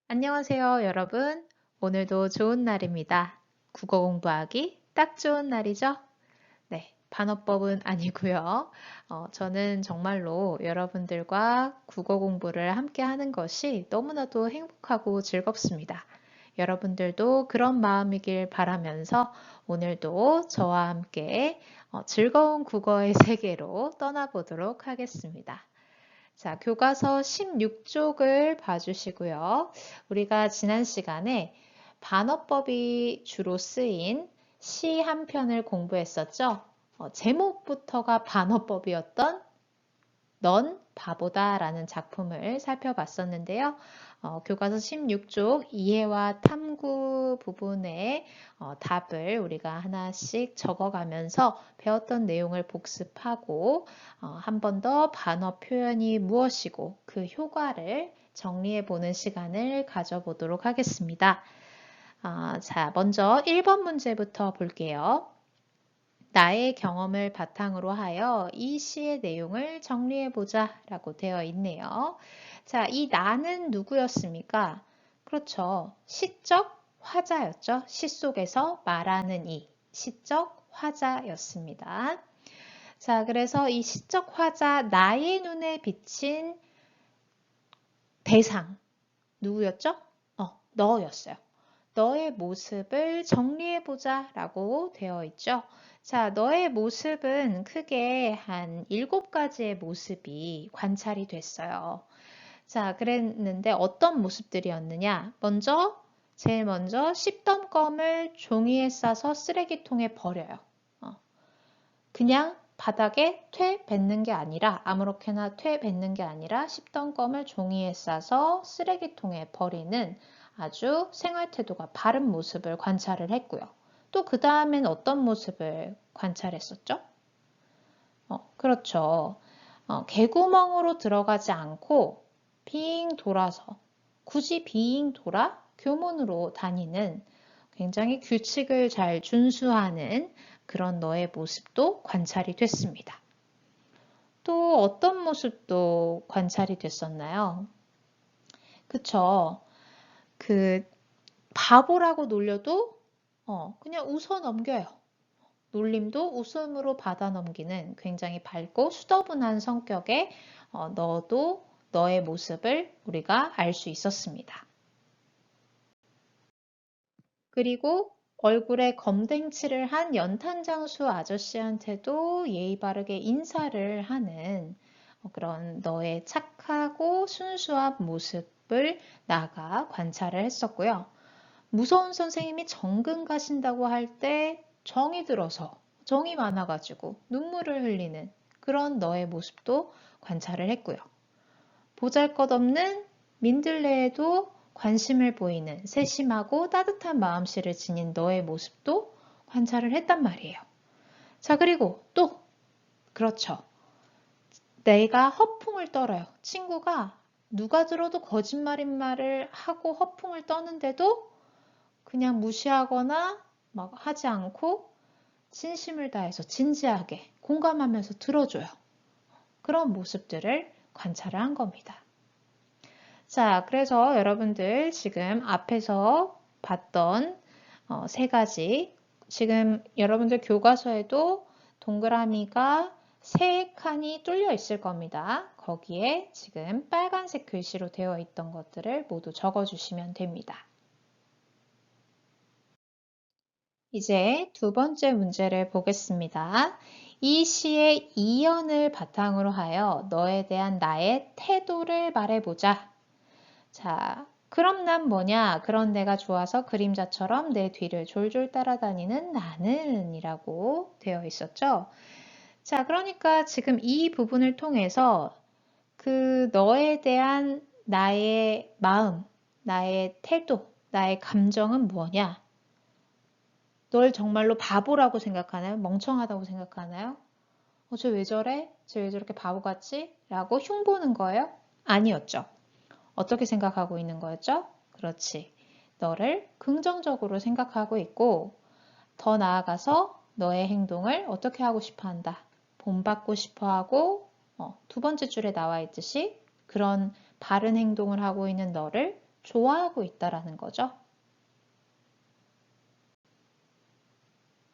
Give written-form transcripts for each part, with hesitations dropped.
안녕하세요, 여러분. 오늘도 좋은 날입니다. 국어 공부하기 딱 좋은 날이죠? 네, 반어법은 아니고요. 저는 정말로 여러분들과 국어 공부를 함께 하는 것이 너무나도 행복하고 즐겁습니다. 여러분들도 그런 마음이길 바라면서 오늘도 저와 함께 즐거운 국어의 세계로 떠나보도록 하겠습니다. 자, 교과서 16쪽을 봐주시고요. 우리가 지난 시간에 반어법이 주로 쓰인 시 한 편을 공부했었죠. 제목부터가 반어법이었던 넌 바보다 라는 작품을 살펴봤었는데요. 교과서 16쪽 이해와 탐구 부분의 답을 우리가 하나씩 적어가면서 배웠던 내용을 복습하고 한 번 더 반어 표현이 무엇이고 그 효과를 정리해 보는 시간을 가져보도록 하겠습니다. 자, 먼저 1번 문제부터 볼게요. 나의 경험을 바탕으로 하여 이 시의 내용을 정리해보자 라고 되어 있네요. 자, 이 나는 누구였습니까? 그렇죠. 시적 화자였죠. 시 속에서 말하는 이 시적 화자였습니다. 자, 그래서 이 시적 화자 나의 눈에 비친 대상 누구였죠? 너였어요. 너의 모습을 정리해보자 라고 되어 있죠. 자, 너의 모습은 크게 한 7가지의 모습이 관찰이 됐어요. 자, 그랬는데 어떤 모습들이었느냐? 제일 먼저 씹던 껌을 종이에 싸서 쓰레기통에 버려요. 그냥 바닥에 뱉는 게 아니라 아무렇게나 뱉는 게 아니라 씹던 껌을 종이에 싸서 쓰레기통에 버리는 아주 생활 태도가 바른 모습을 관찰을 했고요. 또 그 다음엔 어떤 모습을 관찰했었죠? 그렇죠. 개구멍으로 들어가지 않고 빙 돌아서 굳이 빙 돌아 교문으로 다니는 굉장히 규칙을 잘 준수하는 그런 너의 모습도 관찰이 됐습니다. 또 어떤 모습도 관찰이 됐었나요? 그쵸. 그 바보라고 놀려도 그냥 웃어 넘겨요. 놀림도 웃음으로 받아 넘기는 굉장히 밝고 수더분한 성격의 너의 모습을 우리가 알 수 있었습니다. 그리고 얼굴에 검댕칠을 한 연탄장수 아저씨한테도 예의 바르게 인사를 하는 그런 너의 착하고 순수한 모습을 나가 관찰을 했었고요. 무서운 선생님이 정근 가신다고 할 때 정이 들어서 정이 많아가지고 눈물을 흘리는 그런 너의 모습도 관찰을 했고요. 보잘것없는 민들레에도 관심을 보이는 세심하고 따뜻한 마음씨를 지닌 너의 모습도 관찰을 했단 말이에요. 자, 그리고 또 그렇죠. 내가 허풍을 떨어요. 친구가 누가 들어도 거짓말인 말을 하고 허풍을 떠는데도 그냥 무시하거나 막 하지 않고 진심을 다해서 진지하게 공감하면서 들어줘요. 그런 모습들을 관찰을 한 겁니다. 자, 그래서 여러분들 지금 앞에서 봤던 세 가지, 지금 여러분들 교과서에도 동그라미가 세 칸이 뚫려 있을 겁니다. 거기에 지금 빨간색 글씨로 되어 있던 것들을 모두 적어주시면 됩니다. 이제 두 번째 문제를 보겠습니다. 이 시의 이연을 바탕으로 하여 너에 대한 나의 태도를 말해보자. 자, 그럼 난 뭐냐? 그런 내가 좋아서 그림자처럼 내 뒤를 졸졸 따라다니는 나는 이라고 되어 있었죠. 자, 그러니까 지금 이 부분을 통해서 그 너에 대한 나의 마음, 나의 태도, 나의 감정은 뭐냐? 널 정말로 바보라고 생각하나요? 멍청하다고 생각하나요? 쟤 왜 저래? 쟤 왜 저렇게 바보같지? 라고 흉보는 거예요? 아니었죠. 어떻게 생각하고 있는 거였죠? 그렇지. 너를 긍정적으로 생각하고 있고 더 나아가서 너의 행동을 어떻게 하고 싶어 한다. 본받고 싶어 하고 두 번째 줄에 나와 있듯이 그런 바른 행동을 하고 있는 너를 좋아하고 있다라는 거죠.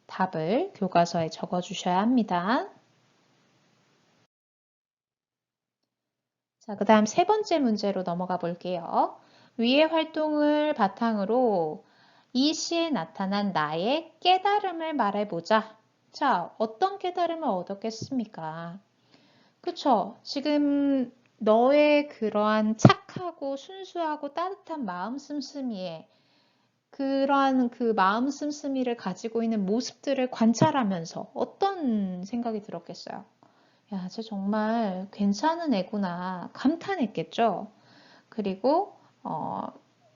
답을 교과서에 적어주셔야 합니다. 자, 그 다음 세 번째 문제로 넘어가 볼게요. 위의 활동을 바탕으로 이 시에 나타난 나의 깨달음을 말해보자. 자, 어떤 깨달음을 얻었겠습니까? 그쵸? 지금 너의 그러한 착하고 순수하고 따뜻한 마음 씀씀이에 그러한 그 마음 씀씀이를 가지고 있는 모습들을 관찰하면서 어떤 생각이 들었겠어요? 야, 쟤 정말 괜찮은 애구나 감탄했겠죠? 그리고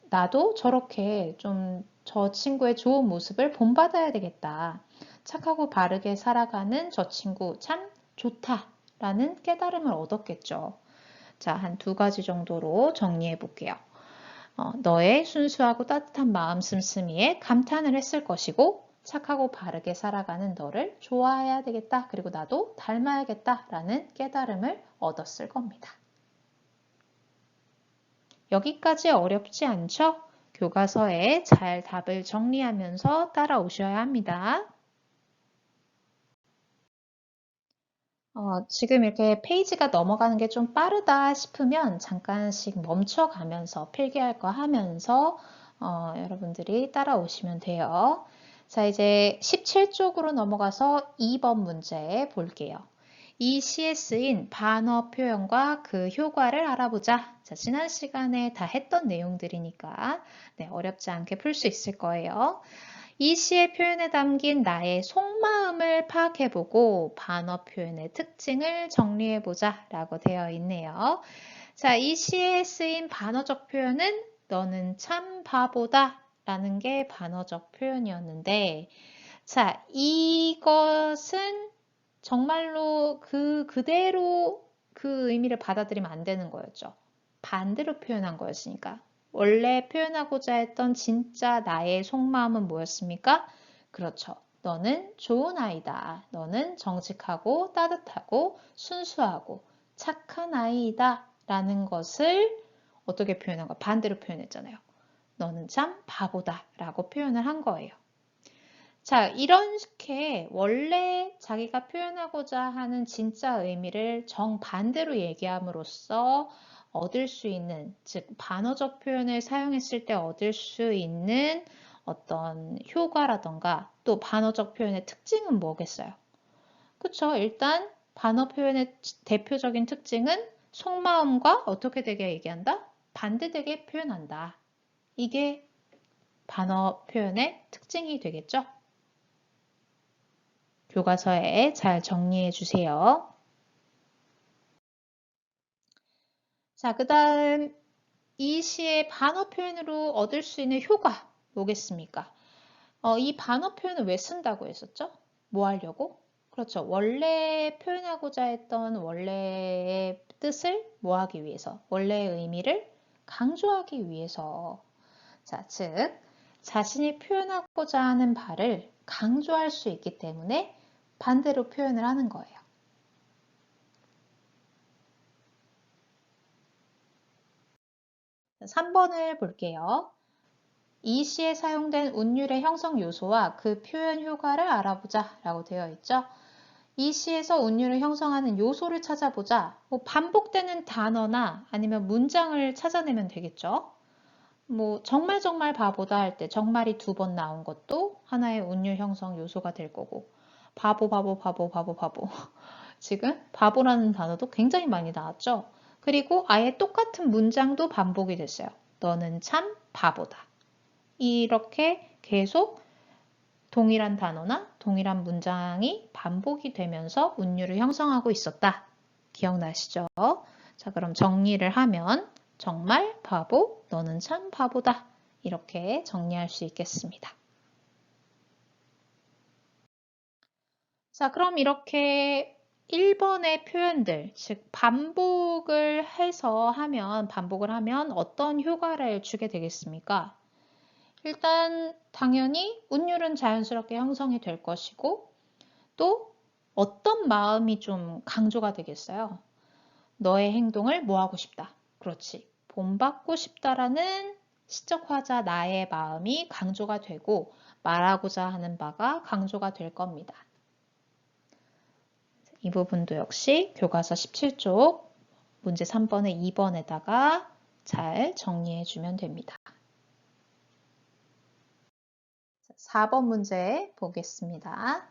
나도 저렇게 좀 저 친구의 좋은 모습을 본받아야 되겠다. 착하고 바르게 살아가는 저 친구 참 좋다라는 깨달음을 얻었겠죠. 자, 한 두 가지 정도로 정리해 볼게요. 너의 순수하고 따뜻한 마음 씀씀이에 감탄을 했을 것이고 착하고 바르게 살아가는 너를 좋아해야 되겠다. 그리고 나도 닮아야겠다라는 깨달음을 얻었을 겁니다. 여기까지 어렵지 않죠? 교과서에 잘 답을 정리하면서 따라오셔야 합니다. 지금 이렇게 페이지가 넘어가는 게 좀 빠르다 싶으면 잠깐씩 멈춰가면서 필기할 거 하면서 여러분들이 따라오시면 돼요. 자, 이제 17쪽으로 넘어가서 2번 문제 볼게요. 이 시에 쓰인 반어 표현과 그 효과를 알아보자. 자, 지난 시간에 다 했던 내용들이니까 네, 어렵지 않게 풀 수 있을 거예요. 이 시의 표현에 담긴 나의 속마음을 파악해보고 반어 표현의 특징을 정리해보자 라고 되어 있네요. 자, 이 시에 쓰인 반어적 표현은 너는 참 바보다 라는 게 반어적 표현이었는데 자, 이것은 정말로 그대로 그 의미를 받아들이면 안 되는 거였죠. 반대로 표현한 거였으니까. 원래 표현하고자 했던 진짜 나의 속마음은 뭐였습니까? 그렇죠. 너는 좋은 아이다. 너는 정직하고 따뜻하고 순수하고 착한 아이다. 라는 것을 어떻게 표현한 거야? 반대로 표현했잖아요. 너는 참 바보다. 라고 표현을 한 거예요. 자, 이렇게 원래 자기가 표현하고자 하는 진짜 의미를 정반대로 얘기함으로써 얻을 수 있는, 즉 반어적 표현을 사용했을 때 얻을 수 있는 어떤 효과라던가 또 반어적 표현의 특징은 뭐겠어요? 그쵸? 일단 반어 표현의 대표적인 특징은 속마음과 어떻게 되게 얘기한다? 반대되게 표현한다. 이게 반어 표현의 특징이 되겠죠? 교과서에 잘 정리해 주세요. 자, 그 다음 이 시의 반어 표현으로 얻을 수 있는 효과 뭐겠습니까? 이 반어 표현을 왜 쓴다고 했었죠? 뭐 하려고? 그렇죠. 원래 표현하고자 했던 원래의 뜻을 뭐 하기 위해서? 원래의 의미를 강조하기 위해서. 자, 즉 자신이 표현하고자 하는 바를 강조할 수 있기 때문에 반대로 표현을 하는 거예요. 3번을 볼게요. 이 시에 사용된 운율의 형성 요소와 그 표현 효과를 알아보자 라고 되어 있죠. 이 시에서 운율을 형성하는 요소를 찾아보자. 뭐 반복되는 단어나 아니면 문장을 찾아내면 되겠죠. 뭐 정말 정말 바보다 할 때 정말이 2번 나온 것도 하나의 운율 형성 요소가 될 거고 바보 바보 바보 바보 바보 지금 바보라는 단어도 굉장히 많이 나왔죠. 그리고 아예 똑같은 문장도 반복이 됐어요. 너는 참 바보다. 이렇게 계속 동일한 단어나 동일한 문장이 반복이 되면서 운율을 형성하고 있었다. 기억나시죠? 자, 그럼 정리를 하면 정말 바보, 너는 참 바보다. 이렇게 정리할 수 있겠습니다. 자, 그럼 이렇게 1번의 표현들, 즉 반복을 하면 어떤 효과를 주게 되겠습니까? 일단 당연히 운율은 자연스럽게 형성이 될 것이고 또 어떤 마음이 좀 강조가 되겠어요? 너의 행동을 뭐 하고 싶다. 그렇지. 본받고 싶다라는 시적화자 나의 마음이 강조가 되고 말하고자 하는 바가 강조가 될 겁니다. 이 부분도 역시 교과서 17쪽 문제 3번에 2번에다가 잘 정리해 주면 됩니다. 4번 문제 보겠습니다.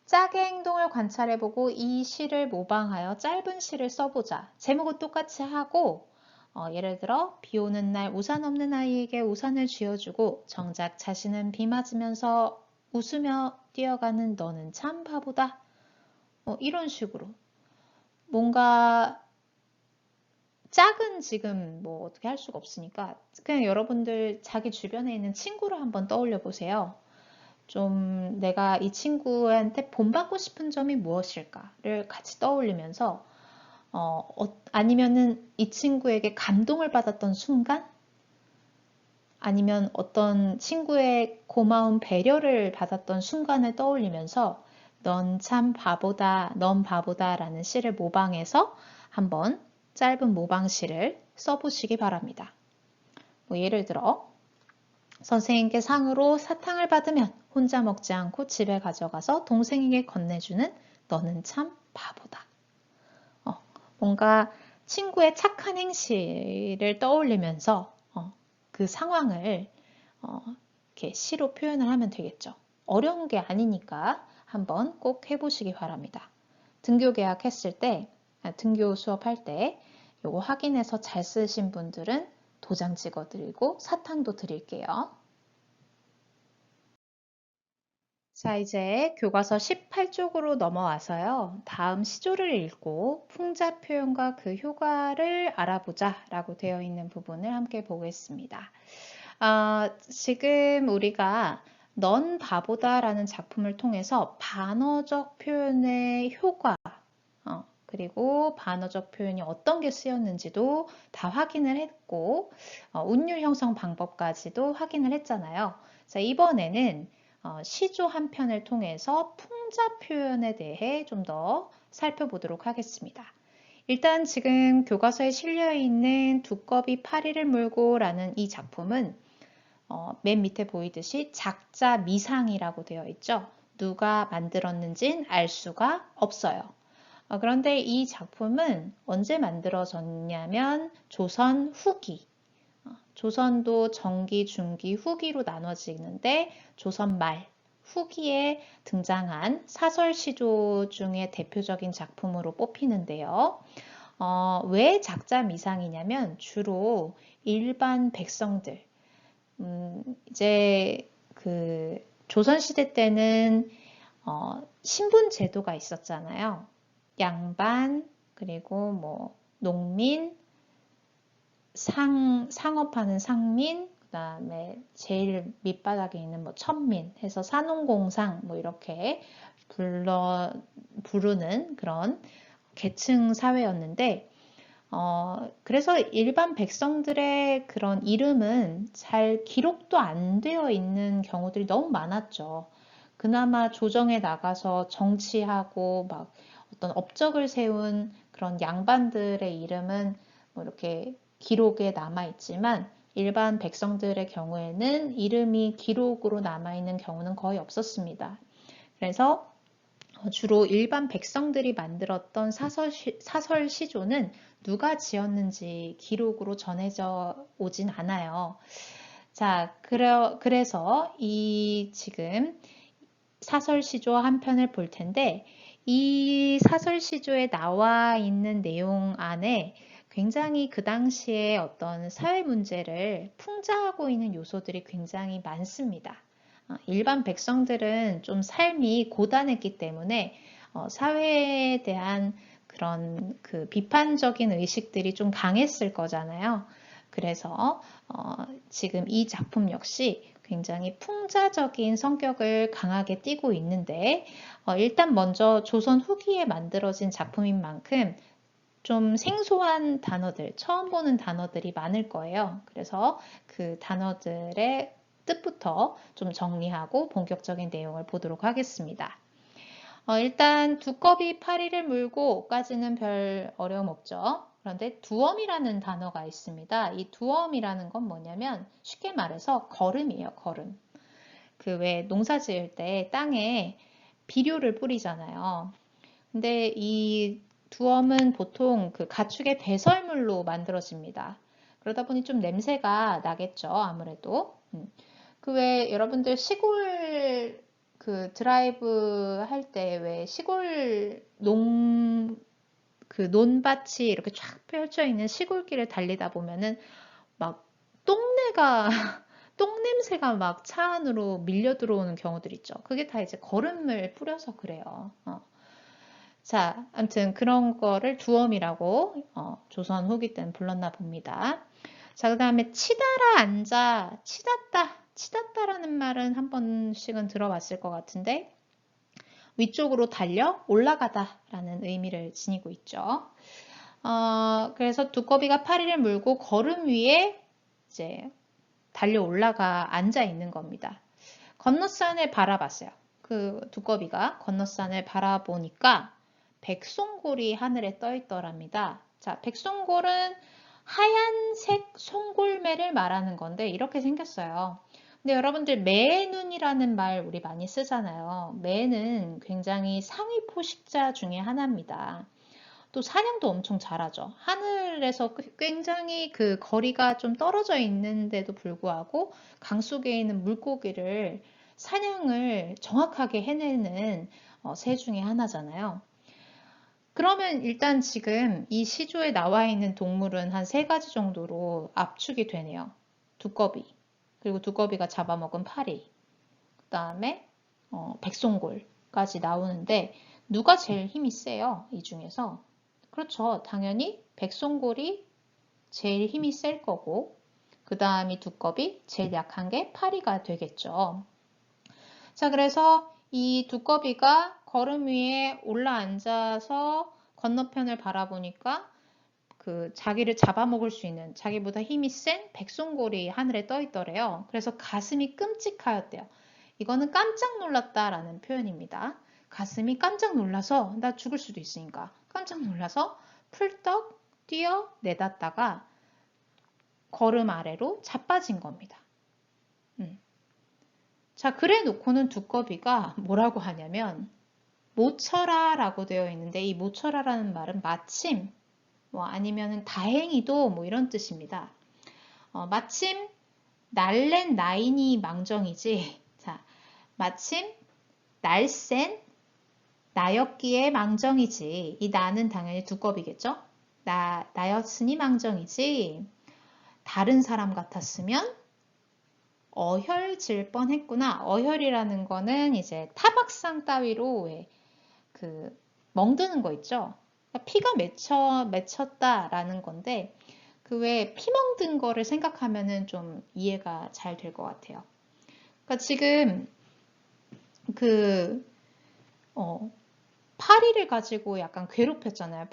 짝의 행동을 관찰해보고 이 시를 모방하여 짧은 시를 써보자. 제목은 똑같이 하고 예를 들어 비 오는 날 우산 없는 아이에게 우산을 쥐어주고 정작 자신은 비 맞으면서 웃으며 뛰어가는 너는 참 바보다. 이런 식으로 뭔가 짝은 지금 뭐 어떻게 할 수가 없으니까 그냥 여러분들 자기 주변에 있는 친구를 한번 떠올려 보세요. 좀 내가 이 친구한테 본받고 싶은 점이 무엇일까를 같이 떠올리면서 아니면은 이 친구에게 감동을 받았던 순간 아니면 어떤 친구의 고마운 배려를 받았던 순간을 떠올리면서 넌 참 바보다, 넌 바보다 라는 시를 모방해서 한번 짧은 모방시를 써보시기 바랍니다. 뭐 예를 들어 선생님께 상으로 사탕을 받으면 혼자 먹지 않고 집에 가져가서 동생에게 건네주는 너는 참 바보다. 뭔가 친구의 착한 행실을 떠올리면서 그 상황을 이렇게 시로 표현을 하면 되겠죠. 어려운 게 아니니까 한번 꼭 해보시기 바랍니다. 등교 계약했을 때, 등교 수업할 때 요거 확인해서 잘 쓰신 분들은 도장 찍어드리고 사탕도 드릴게요. 자, 이제 교과서 18쪽으로 넘어와서요. 다음 시조를 읽고 풍자 표현과 그 효과를 알아보자 라고 되어 있는 부분을 함께 보겠습니다. 지금 우리가 넌 바보다 라는 작품을 통해서 반어적 표현의 효과, 그리고 반어적 표현이 어떤 게 쓰였는지도 다 확인을 했고, 운율 형성 방법까지도 확인을 했잖아요. 자, 이번에는 시조 한 편을 통해서 풍자 표현에 대해 좀 더 살펴보도록 하겠습니다. 일단 지금 교과서에 실려 있는 두꺼비 파리를 물고 라는 이 작품은 맨 밑에 보이듯이 작자 미상이라고 되어 있죠. 누가 만들었는지는 알 수가 없어요. 그런데 이 작품은 언제 만들어졌냐면 조선 후기. 조선도 전기, 중기, 후기로 나눠지는데 조선 말, 후기에 등장한 사설 시조 중에 대표적인 작품으로 뽑히는데요. 왜 작자 미상이냐면 주로 일반 백성들, 이제 그 조선시대 때는 신분 제도가 있었잖아요. 양반, 그리고 뭐 농민, 상업하는 상민, 그 다음에 제일 밑바닥에 있는 뭐 천민 해서 산농공상 뭐 이렇게 부르는 그런 계층 사회였는데 그래서 일반 백성들의 그런 이름은 잘 기록도 안 되어 있는 경우들이 너무 많았죠. 그나마 조정에 나가서 정치하고 막 어떤 업적을 세운 그런 양반들의 이름은 뭐 이렇게 기록에 남아 있지만 일반 백성들의 경우에는 이름이 기록으로 남아 있는 경우는 거의 없었습니다. 그래서 주로 일반 백성들이 만들었던 사설 시조는 누가 지었는지 기록으로 전해져 오진 않아요. 자, 그래서 이 지금 사설 시조 한 편을 볼 텐데 이 사설 시조에 나와 있는 내용 안에 굉장히 그 당시에 어떤 사회 문제를 풍자하고 있는 요소들이 굉장히 많습니다. 일반 백성들은 좀 삶이 고단했기 때문에 사회에 대한 그런 그 비판적인 의식들이 좀 강했을 거잖아요. 그래서 지금 이 작품 역시 굉장히 풍자적인 성격을 강하게 띠고 있는데 일단 먼저 조선 후기에 만들어진 작품인 만큼 좀 생소한 단어들, 처음 보는 단어들이 많을 거예요. 그래서 그 단어들의 뜻부터 좀 정리하고 본격적인 내용을 보도록 하겠습니다. 일단 두꺼비 파리를 물고까지는 별 어려움 없죠. 그런데 두엄이라는 단어가 있습니다. 이 두엄이라는 건 뭐냐면 쉽게 말해서 거름이에요. 거름. 그 왜 농사 지을 때 땅에 비료를 뿌리잖아요. 근데 이 두엄은 보통 그 가축의 배설물로 만들어집니다. 그러다 보니 좀 냄새가 나겠죠, 아무래도. 그 왜 여러분들 시골 그 드라이브 할 때 왜 시골 그 논밭이 이렇게 쫙 펼쳐 있는 시골길을 달리다 보면은 막 똥내가 똥냄새가 막 차 안으로 밀려 들어오는 경우들 있죠. 그게 다 이제 거름을 뿌려서 그래요. 자, 아무튼 그런 거를 두엄이라고 조선 후기 때는 불렀나 봅니다. 자, 그 다음에 치다라 앉아, 치닫다라는 말은 한 번씩은 들어봤을 것 같은데 위쪽으로 달려 올라가다라는 의미를 지니고 있죠. 그래서 두꺼비가 파리를 물고 걸음 위에 이제 달려 올라가 앉아 있는 겁니다. 건너산을 바라봤어요. 그 두꺼비가 건너산을 바라보니까 백송골이 하늘에 떠 있더랍니다. 자, 백송골은 하얀색 송골매를 말하는 건데 이렇게 생겼어요. 근데 여러분들 매의 눈이라는 말 우리 많이 쓰잖아요. 매는 굉장히 상위 포식자 중에 하나입니다. 또 사냥도 엄청 잘하죠. 하늘에서 굉장히 그 거리가 좀 떨어져 있는데도 불구하고 강 속에 있는 물고기를 사냥을 정확하게 해내는 새 중에 하나잖아요. 그러면 일단 지금 이 시조에 나와 있는 동물은 한 3가지 정도로 압축이 되네요. 두꺼비, 그리고 두꺼비가 잡아먹은 파리, 그 다음에 백송골까지 나오는데 누가 제일 힘이 세요? 이 중에서? 그렇죠. 당연히 백송골이 제일 힘이 셀 거고 그 다음이 두꺼비, 제일 약한 게 파리가 되겠죠. 자, 그래서 이 두꺼비가 걸음 위에 올라앉아서 건너편을 바라보니까 그 자기를 잡아먹을 수 있는 자기보다 힘이 센 백송골이 하늘에 떠 있더래요. 그래서 가슴이 끔찍하였대요. 이거는 깜짝 놀랐다라는 표현입니다. 가슴이 깜짝 놀라서 나 죽을 수도 있으니까 깜짝 놀라서 풀떡 뛰어 내닫다가 걸음 아래로 자빠진 겁니다. 자, 그래 놓고는 두꺼비가 뭐라고 하냐면 모처라 라고 되어 있는데 이 모처라라는 말은 마침 뭐 아니면 다행히도 뭐 이런 뜻입니다. 마침 날랜 나인이 망정이지. 자, 마침 날쌘 나였기에 망정이지. 이 나는 당연히 두꺼비겠죠? 나였으니 망정이지. 다른 사람 같았으면 어혈질 뻔했구나. 어혈이라는 거는 이제 타박상 따위로 왜 그 멍드는 거 있죠? 피가 맺혔다라는 건데 그 외에 피 멍든 거를 생각하면은 좀 이해가 잘 될 것 같아요. 그러니까 지금 그 파리를 가지고 약간 괴롭혔잖아요.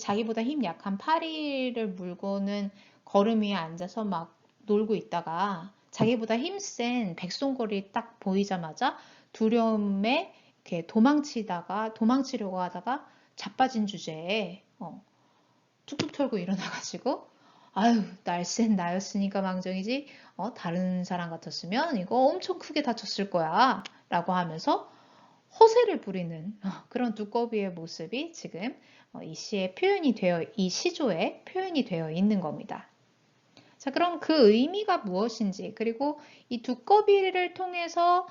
자기보다 힘 약한 파리를 물고는 걸음 위에 앉아서 막 놀고 있다가 자기보다 힘센 백송골이 딱 보이자마자 두려움에 이렇게 도망치려고 하다가 자빠진 주제에 툭툭 털고 일어나가지고 아유 날쌘 나였으니까 망정이지 다른 사람 같았으면 이거 엄청 크게 다쳤을 거야 라고 하면서 허세를 부리는 그런 두꺼비의 모습이 지금 이 시조에 표현이 되어 있는 겁니다. 자, 그럼 그 의미가 무엇인지, 그리고 이 두꺼비를 통해서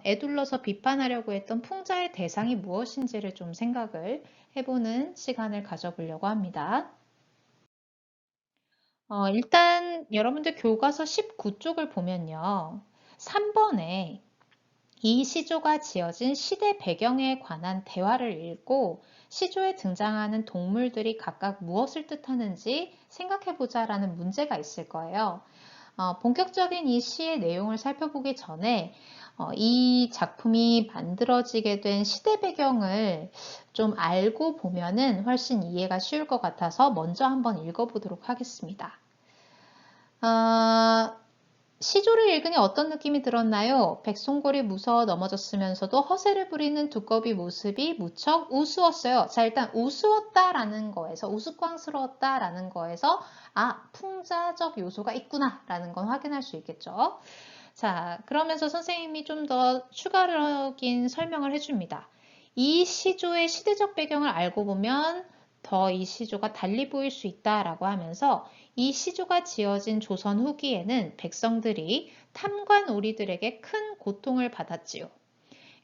애둘러서 비판하려고 했던 풍자의 대상이 무엇인지를 좀 생각을 해보는 시간을 가져보려고 합니다. 일단 여러분들 교과서 19쪽을 보면요. 3번에 이 시조가 지어진 시대 배경에 관한 대화를 읽고 시조에 등장하는 동물들이 각각 무엇을 뜻하는지 생각해보자 라는 문제가 있을 거예요. 본격적인 이 시의 내용을 살펴보기 전에 이 작품이 만들어지게 된 시대 배경을 좀 알고 보면은 훨씬 이해가 쉬울 것 같아서 먼저 한번 읽어보도록 하겠습니다. 시조를 읽으니 어떤 느낌이 들었나요? 백송골이 무서워 넘어졌으면서도 허세를 부리는 두꺼비 모습이 무척 우스웠어요. 자, 일단 우스웠다라는 거에서, 우스꽝스러웠다라는 거에서 풍자적 요소가 있구나라는 건 확인할 수 있겠죠. 자, 그러면서 선생님이 좀 더 추가적인 설명을 해줍니다. 이 시조의 시대적 배경을 알고 보면 더 이 시조가 달리 보일 수 있다라고 하면서 이 시조가 지어진 조선 후기에는 백성들이 탐관오리들에게 큰 고통을 받았지요.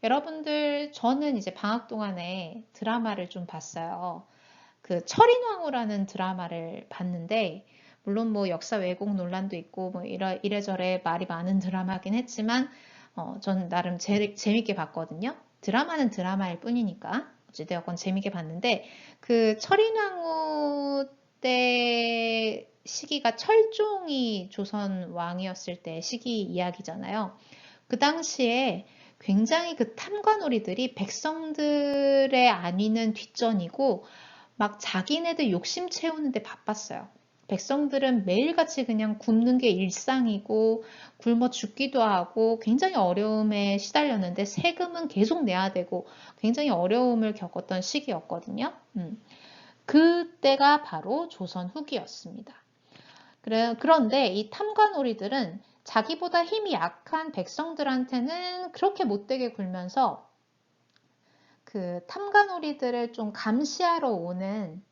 여러분들, 저는 이제 방학 동안에 드라마를 좀 봤어요. 그 철인왕후라는 드라마를 봤는데, 물론 뭐 역사 왜곡 논란도 있고 뭐 이래저래 말이 많은 드라마긴 했지만, 전 나름 재밌게 봤거든요. 드라마는 드라마일 뿐이니까 어찌되었건 재밌게 봤는데, 그 철인왕후 때 시기가 철종이 조선 왕이었을 때 시기 이야기잖아요. 그 당시에 굉장히 그 탐관오리들이 백성들의 안위는 뒷전이고 막 자기네들 욕심 채우는데 바빴어요. 백성들은 매일같이 그냥 굶는 게 일상이고 굶어 죽기도 하고 굉장히 어려움에 시달렸는데 세금은 계속 내야 되고 굉장히 어려움을 겪었던 시기였거든요. 그때가 바로 조선 후기였습니다. 그런데 이 탐관오리들은 자기보다 힘이 약한 백성들한테는 그렇게 못되게 굴면서 그 탐관오리들을 좀 감시하러 오는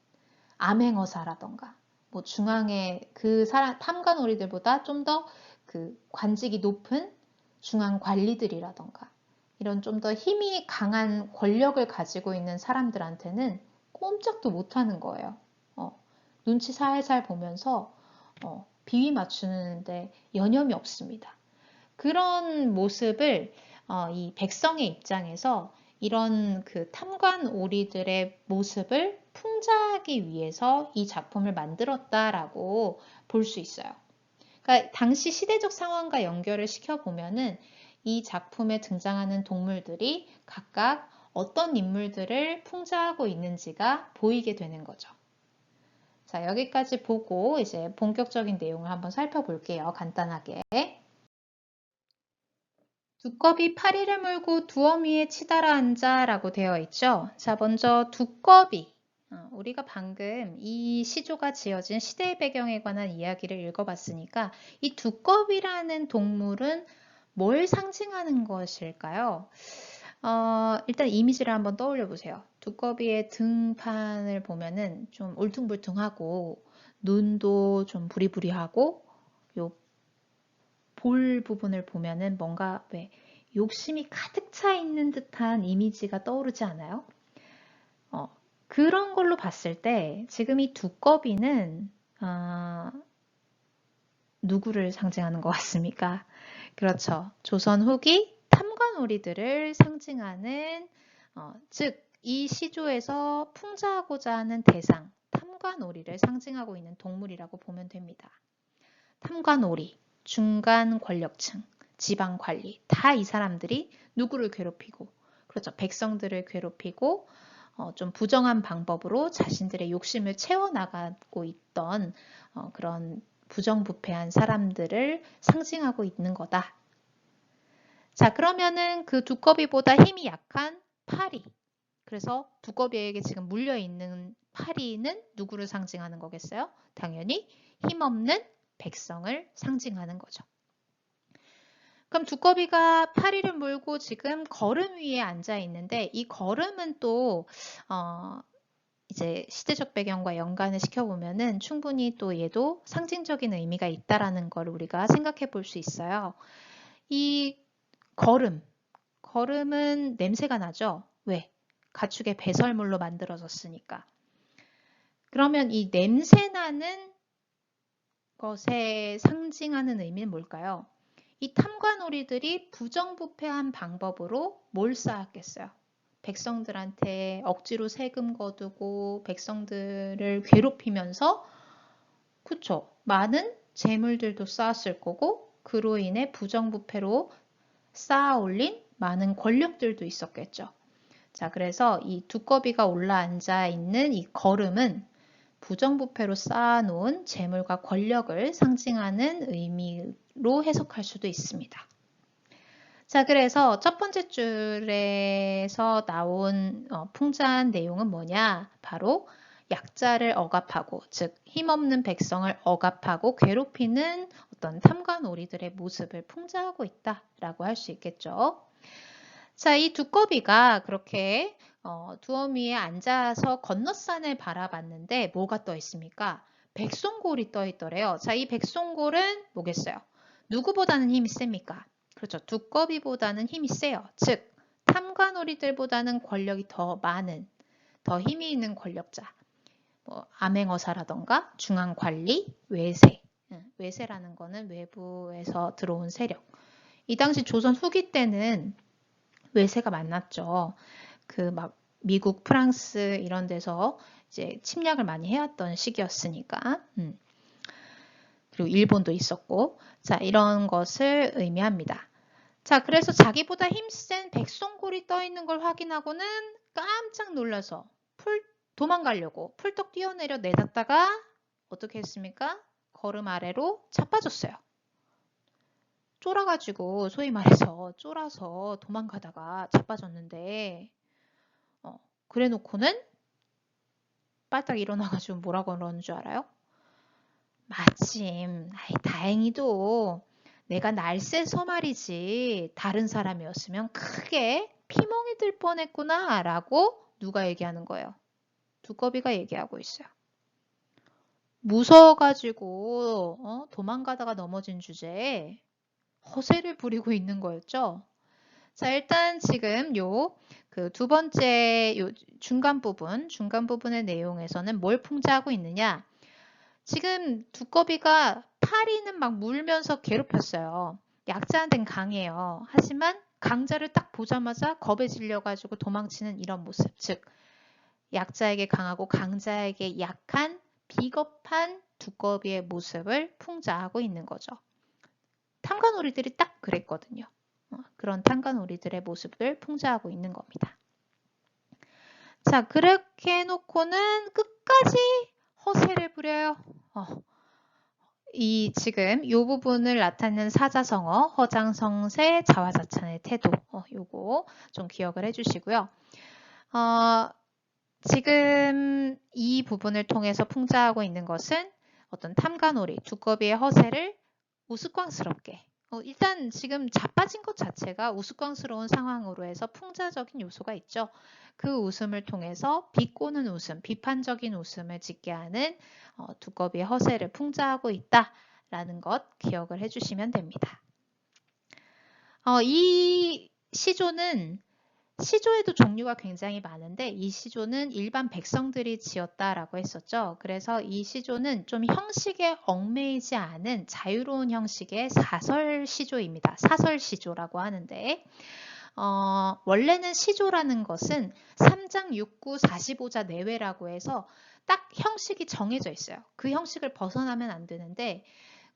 암행어사라던가 뭐 중앙의 그 탐관오리들보다 좀 더 그 관직이 높은 중앙 관리들이라던가 이런 좀 더 힘이 강한 권력을 가지고 있는 사람들한테는 꼼짝도 못하는 거예요. 눈치 살살 보면서 비위 맞추는데 여념이 없습니다. 그런 모습을 이 백성의 입장에서 이런 그 탐관 오리들의 모습을 풍자하기 위해서 이 작품을 만들었다라고 볼 수 있어요. 그러니까 당시 시대적 상황과 연결을 시켜보면은 이 작품에 등장하는 동물들이 각각 어떤 인물들을 풍자하고 있는지가 보이게 되는 거죠. 자, 여기까지 보고 이제 본격적인 내용을 한번 살펴볼게요. 간단하게. 두꺼비 파리를 물고 두엄 위에 치달아 앉아 라고 되어 있죠. 자, 먼저 두꺼비. 우리가 방금 이 시조가 지어진 시대의 배경에 관한 이야기를 읽어봤으니까 이 두꺼비라는 동물은 뭘 상징하는 것일까요? 일단 이미지를 한번 떠올려 보세요. 두꺼비의 등판을 보면은 좀 울퉁불퉁하고 눈도 좀 부리부리하고 요 볼 부분을 보면은 뭔가 왜 욕심이 가득 차 있는 듯한 이미지가 떠오르지 않아요? 그런 걸로 봤을 때 지금 이 두꺼비는 누구를 상징하는 것 같습니까? 그렇죠. 조선 후기 탐관오리들을 상징하는 즉 이 시조에서 풍자하고자 하는 대상 탐관오리를 상징하고 있는 동물이라고 보면 됩니다. 탐관오리, 중간 권력층, 지방 관리 다 이 사람들이 누구를 괴롭히고 그렇죠. 백성들을 괴롭히고 좀 부정한 방법으로 자신들의 욕심을 채워나가고 있던 그런 부정부패한 사람들을 상징하고 있는 거다. 자, 그러면은 그 두꺼비보다 힘이 약한 파리. 그래서 두꺼비에게 지금 물려있는 파리는 누구를 상징하는 거겠어요? 당연히 힘없는 백성을 상징하는 거죠. 그럼 두꺼비가 파리를 물고 지금 걸음 위에 앉아 있는데 이 걸음은 또 이제 시대적 배경과 연관을 시켜보면은 충분히 또 얘도 상징적인 의미가 있다라는 걸 우리가 생각해 볼 수 있어요. 이 걸음은 냄새가 나죠? 왜? 가축의 배설물로 만들어졌으니까. 그러면 이 냄새나는 것에 상징하는 의미는 뭘까요? 이 탐관오리들이 부정부패한 방법으로 뭘 쌓았겠어요? 백성들한테 억지로 세금 거두고 백성들을 괴롭히면서 그쵸? 많은 재물들도 쌓았을 거고 그로 인해 부정부패로 쌓아 올린 많은 권력들도 있었겠죠. 자, 그래서 이 두꺼비가 올라앉아 있는 이 걸음은 부정부패로 쌓아놓은 재물과 권력을 상징하는 의미로 해석할 수도 있습니다. 자, 그래서 첫 번째 줄에서 나온 풍자한 내용은 뭐냐? 바로 약자를 억압하고, 즉 힘없는 백성을 억압하고 괴롭히는 어떤 탐관오리들의 모습을 풍자하고 있다라고 할 수 있겠죠. 자, 이 두꺼비가 그렇게 두엄 위에 앉아서 건너산을 바라봤는데 뭐가 떠 있습니까? 백송골이 떠 있더래요. 자, 이 백송골은 뭐겠어요? 누구보다는 힘이 셉니까? 그렇죠. 두꺼비보다는 힘이 세요. 즉, 탐관오리들보다는 권력이 더 많은, 더 힘이 있는 권력자. 뭐 암행어사라던가 중앙관리, 외세. 외세라는 거는 외부에서 들어온 세력. 이 당시 조선 후기 때는 외세가 많았죠. 그 막 미국, 프랑스 이런 데서 이제 침략을 많이 해왔던 시기였으니까. 그리고 일본도 있었고. 자, 이런 것을 의미합니다. 자, 그래서 자기보다 힘센 백송골이 떠 있는 걸 확인하고는 깜짝 놀라서 도망가려고 풀떡 뛰어내려 내닫다가 어떻게 했습니까? 걸음 아래로 자빠졌어요. 쫄아가지고 소위 말해서 쫄아서 도망가다가 자빠졌는데 그래 놓고는 빨딱 일어나가지고 뭐라고 그러는 줄 알아요? 마침 다행히도 내가 날쌔서 말이지 다른 사람이었으면 크게 피멍이 들 뻔했구나 라고 누가 얘기하는 거예요? 두꺼비가 얘기하고 있어요. 무서워가지고 도망가다가 넘어진 주제에 허세를 부리고 있는 거였죠. 자, 일단 지금 그 두 번째 중간 부분의 내용에서는 뭘 풍자하고 있느냐? 지금 두꺼비가 파리는 막 물면서 괴롭혔어요. 약자한테는 강해요. 하지만 강자를 딱 보자마자 겁에 질려가지고 도망치는 이런 모습. 즉, 약자에게 강하고 강자에게 약한 비겁한 두꺼비의 모습을 풍자하고 있는 거죠. 탐관오리들이 딱 그랬거든요. 그런 탐관오리들의 모습을 풍자하고 있는 겁니다. 자, 그렇게 해놓고는 끝까지 허세를 부려요. 지금 이 부분을 나타내는 사자성어, 허장성세, 자화자찬의 태도, 요거 좀 기억을 해주시고요. 지금 이 부분을 통해서 풍자하고 있는 것은 어떤 탐관오리, 두꺼비의 허세를 우스꽝스럽게 일단 지금 자빠진 것 자체가 우스꽝스러운 상황으로 해서 풍자적인 요소가 있죠. 그 웃음을 통해서 비꼬는 웃음, 비판적인 웃음을 짓게 하는 두꺼비의 허세를 풍자하고 있다라는 것 기억을 해주시면 됩니다. 이 시조에도 종류가 굉장히 많은데 이 시조는 일반 백성들이 지었다라고 했었죠. 그래서 이 시조는 좀 형식에 얽매이지 않은 자유로운 형식의 사설 시조입니다. 사설 시조라고 하는데 원래는 시조라는 것은 3장 6구 45자 내외라고 해서 딱 형식이 정해져 있어요. 그 형식을 벗어나면 안 되는데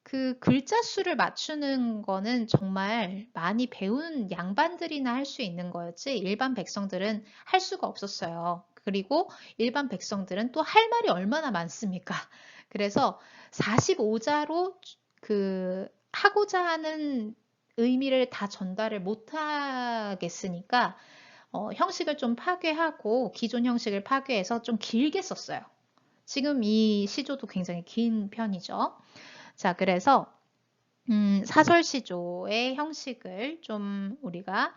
그 글자 수를 맞추는 거는 정말 많이 배운 양반들이나 할 수 있는 거였지 일반 백성들은 할 수가 없었어요. 그리고 일반 백성들은 또 할 말이 얼마나 많습니까? 그래서 45자로 하고자 하는 의미를 다 전달을 못 하겠으니까 형식을 좀 파괴하고 기존 형식을 파괴해서 좀 길게 썼어요. 지금 이 시조도 굉장히 긴 편이죠. 자, 그래서 사설시조의 형식을 좀 우리가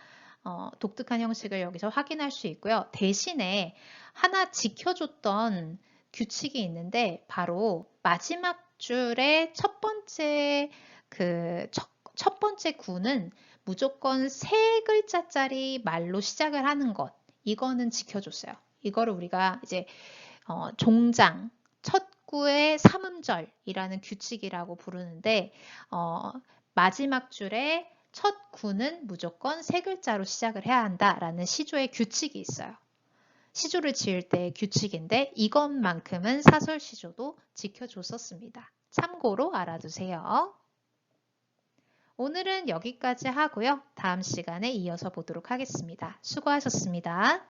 독특한 형식을 여기서 확인할 수 있고요. 대신에 하나 지켜줬던 규칙이 있는데 바로 마지막 줄의 첫 번째 첫 번째 구는 무조건 세 글자짜리 말로 시작을 하는 것. 이거는 지켜줬어요. 이거를 우리가 이제 종장, 첫 구의 삼음절이라는 규칙이라고 부르는데 마지막 줄에 첫 구는 무조건 세 글자로 시작을 해야 한다라는 시조의 규칙이 있어요. 시조를 지을 때의 규칙인데 이것만큼은 사설 시조도 지켜줬었습니다. 참고로 알아두세요. 오늘은 여기까지 하고요. 다음 시간에 이어서 보도록 하겠습니다. 수고하셨습니다.